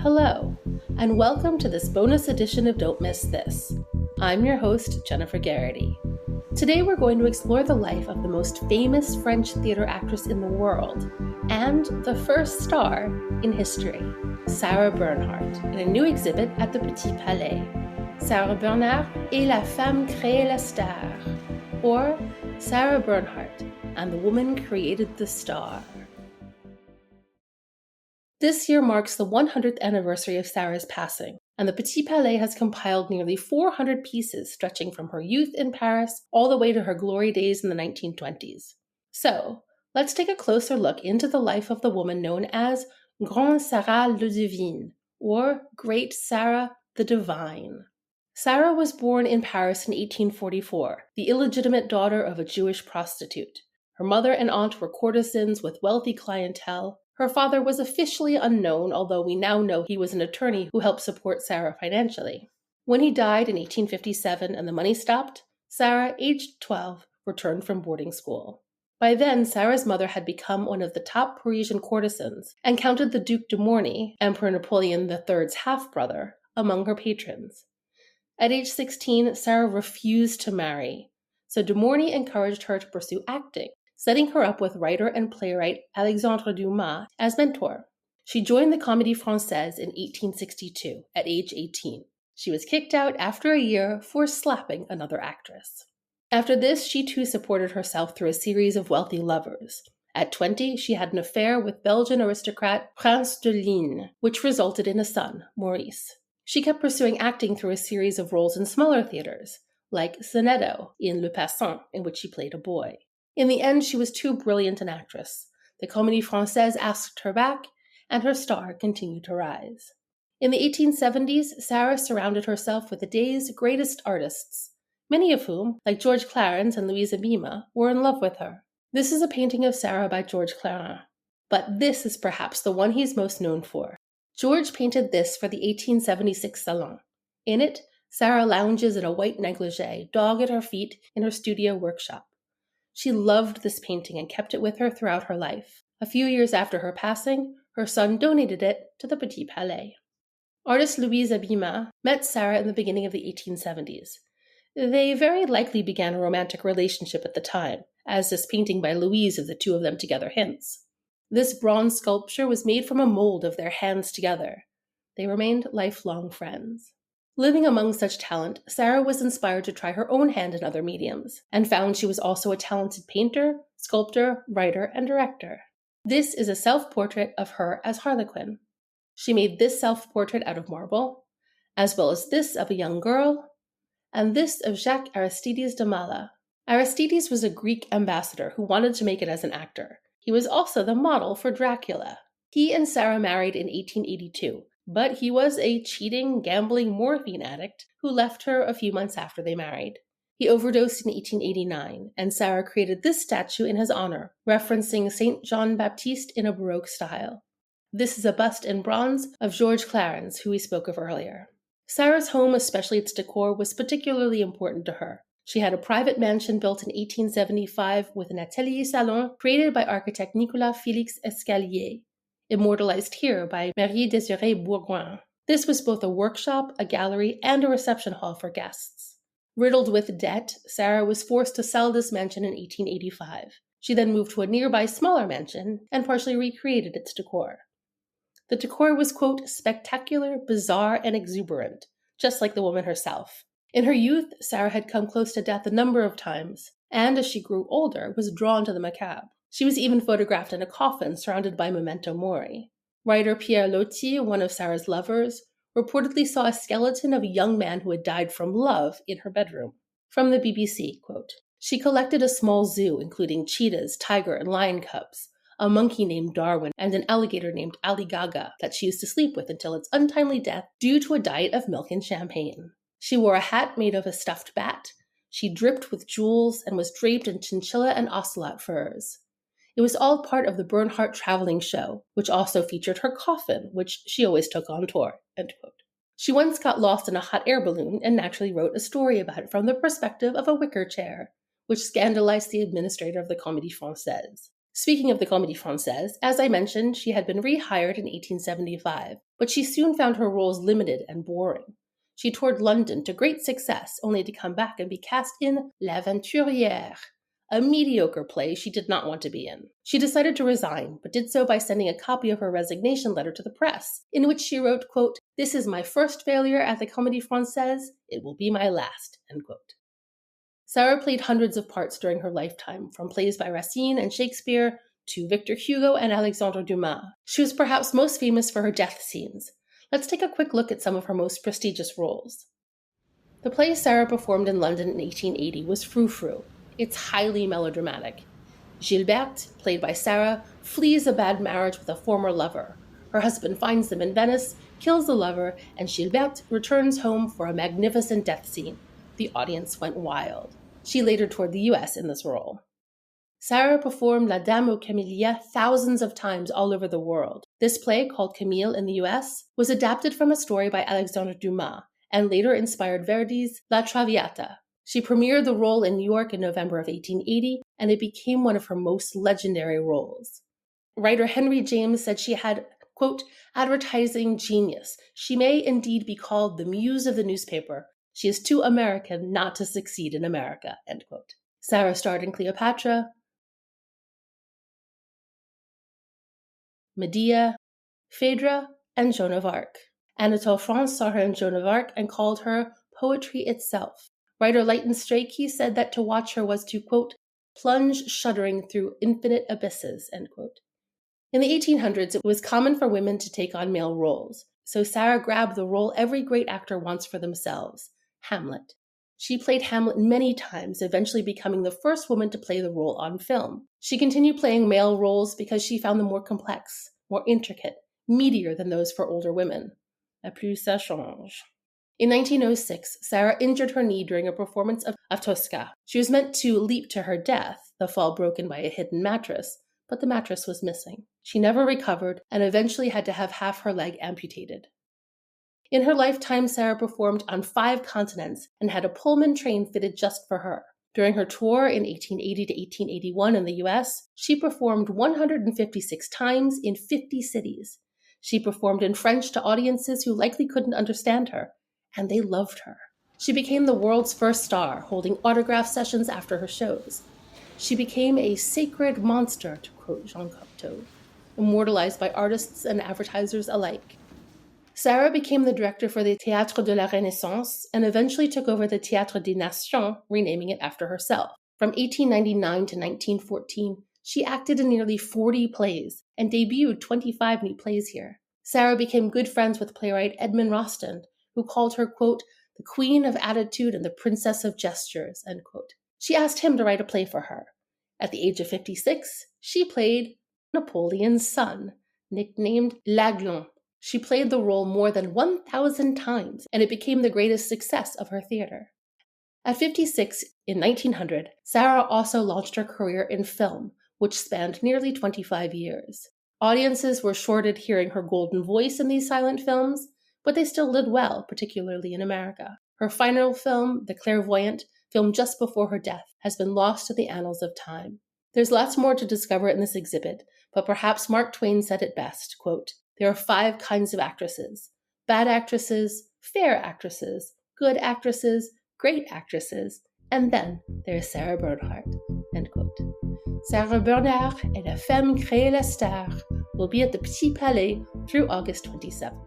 Hello, and welcome to this bonus edition of Don't Miss This. I'm your host, Jennifer Garrity. Today we're going to explore the life of the most famous French theater actress in the world, and the first star in history, Sarah Bernhardt, in a new exhibit at the Petit Palais. Sarah Bernhardt et la femme crée la star, or Sarah Bernhardt and the woman created the star. This year marks the 100th anniversary of Sarah's passing, and the Petit Palais has compiled nearly 400 pieces stretching from her youth in Paris all the way to her glory days in the 1920s. So, let's take a closer look into the life of the woman known as Grande Sarah le Divine, or Great Sarah the Divine. Sarah was born in Paris in 1844, the illegitimate daughter of a Jewish prostitute. Her mother and aunt were courtesans with wealthy clientele. Her father was officially unknown, although we now know he was an attorney who helped support Sarah financially. When he died in 1857 and the money stopped, Sarah, aged 12, returned from boarding school. By then, Sarah's mother had become one of the top Parisian courtesans and counted the Duc de Morny, Emperor Napoleon III's half-brother, among her patrons. At age 16, Sarah refused to marry, so de Morny encouraged her to pursue acting, setting her up with writer and playwright Alexandre Dumas as mentor. She joined the Comédie Française in 1862 at age 18. She was kicked out after a year for slapping another actress. After this, she too supported herself through a series of wealthy lovers. At 20, she had an affair with Belgian aristocrat Prince de Ligne, which resulted in a son, Maurice. She kept pursuing acting through a series of roles in smaller theaters, like Sonetto in Le Passant, in which she played a boy. In the end, she was too brilliant an actress. The Comédie Française asked her back, and her star continued to rise. In the 1870s, Sarah surrounded herself with the day's greatest artists, many of whom, like George Clarence and Louise Abima, were in love with her. This is a painting of Sarah by George Clarence, but this is perhaps the one he's most known for. George painted this for the 1876 Salon. In it, Sarah lounges in a white negligee, dog at her feet, in her studio workshop. She loved this painting and kept it with her throughout her life. A few years after her passing, her son donated it to the Petit Palais. Artist Louise Abima met Sarah in the beginning of the 1870s. They very likely began a romantic relationship at the time, as this painting by Louise of the two of them together hints. This bronze sculpture was made from a mold of their hands together. They remained lifelong friends. Living among such talent, Sarah was inspired to try her own hand in other mediums, and found she was also a talented painter, sculptor, writer, and director. This is a self-portrait of her as Harlequin. She made this self-portrait out of marble, as well as this of a young girl, and this of Jacques Aristides de Mala. Aristides was a Greek ambassador who wanted to make it as an actor. He was also the model for Dracula. He and Sarah married in 1882, but he was a cheating, gambling morphine addict who left her a few months after they married. He overdosed in 1889, and Sarah created this statue in his honor, referencing Saint John Baptiste in a Baroque style. This is a bust in bronze of George Clarence, who we spoke of earlier. Sarah's home, especially its decor, was particularly important to her. She had a private mansion built in 1875 with an atelier salon created by architect Nicolas Félix Escalier, immortalized here by Marie-Désirée Bourgoin. This was both a workshop, a gallery, and a reception hall for guests. Riddled with debt, Sarah was forced to sell this mansion in 1885. She then moved to a nearby smaller mansion and partially recreated its decor. The decor was, quote, spectacular, bizarre, and exuberant, just like the woman herself. In her youth, Sarah had come close to death a number of times, and as she grew older, was drawn to the macabre. She was even photographed in a coffin surrounded by memento mori. Writer Pierre Loti, one of Sarah's lovers, reportedly saw a skeleton of a young man who had died from love in her bedroom. From the BBC, quote, she collected a small zoo including cheetahs, tiger, and lion cubs, a monkey named Darwin, and an alligator named Ali Gaga that she used to sleep with until its untimely death due to a diet of milk and champagne. She wore a hat made of a stuffed bat. She dripped with jewels and was draped in chinchilla and ocelot furs. It was all part of the Bernhardt traveling show, which also featured her coffin, which she always took on tour, end quote. She once got lost in a hot air balloon and naturally wrote a story about it from the perspective of a wicker chair, which scandalized the administrator of the Comédie Française. Speaking of the Comédie Française, as I mentioned, she had been rehired in 1875, but she soon found her roles limited and boring. She toured London to great success, only to come back and be cast in L'Aventurière, a mediocre play she did not want to be in. She decided to resign, but did so by sending a copy of her resignation letter to the press, in which she wrote, quote, "This is my first failure at the Comédie Française. It will be my last," end quote. Sarah played hundreds of parts during her lifetime, from plays by Racine and Shakespeare to Victor Hugo and Alexandre Dumas. She was perhaps most famous for her death scenes. Let's take a quick look at some of her most prestigious roles. The play Sarah performed in London in 1880 was Frou Frou. It's highly melodramatic. Gilberte, played by Sarah, flees a bad marriage with a former lover. Her husband finds them in Venice, kills the lover, and Gilberte returns home for a magnificent death scene. The audience went wild. She later toured the US in this role. Sarah performed La Dame aux Camélias thousands of times all over the world. This play, called Camille in the US, was adapted from a story by Alexandre Dumas and later inspired Verdi's La Traviata. She premiered the role in New York in November of 1880, and it became one of her most legendary roles. Writer Henry James said she had, quote, "advertising genius. She may indeed be called the muse of the newspaper. She is too American not to succeed in America," end quote. Sarah starred in Cleopatra, Medea, Phaedra, and Joan of Arc. Anatole France saw her in Joan of Arc and called her poetry itself. Writer Leighton Strachey said that to watch her was to, quote, "plunge shuddering through infinite abysses," end quote. In the 1800s, it was common for women to take on male roles, so Sarah grabbed the role every great actor wants for themselves, Hamlet. She played Hamlet many times, eventually becoming the first woman to play the role on film. She continued playing male roles because she found them more complex, more intricate, meatier than those for older women. Et plus ça change. In 1906, Sarah injured her knee during a performance of Tosca. She was meant to leap to her death, the fall broken by a hidden mattress, but the mattress was missing. She never recovered and eventually had to have half her leg amputated. In her lifetime, Sarah performed on 5 continents and had a Pullman train fitted just for her. During her tour in 1880 to 1881 in the US, she performed 156 times in 50 cities. She performed in French to audiences who likely couldn't understand her, and they loved her. She became the world's first star, holding autograph sessions after her shows. She became a sacred monster, to quote Jean Cocteau, immortalized by artists and advertisers alike. Sarah became the director for the Théâtre de la Renaissance and eventually took over the Théâtre des Nations, renaming it after herself. From 1899 to 1914, she acted in nearly 40 plays and debuted 25 new plays here. Sarah became good friends with playwright Edmund Rostand, who called her, quote, "the queen of attitude and the princess of gestures," end quote. She asked him to write a play for her. At the age of 56, she played Napoleon's son, nicknamed l'Aiglon. She played the role more than 1,000 times, and it became the greatest success of her theater. At 56, in 1900, Sarah also launched her career in film, which spanned nearly 25 years. Audiences were shorted hearing her golden voice in these silent films, but they still did well, particularly in America. Her final film, The Clairvoyant, filmed just before her death, has been lost to the annals of time. There's lots more to discover in this exhibit, but perhaps Mark Twain said it best, quote, "There are 5 kinds of actresses: bad actresses, fair actresses, good actresses, great actresses, and then there is Sarah Bernhardt," end quote. Sarah Bernhardt et la femme crée la star will be at the Petit Palais through August 27.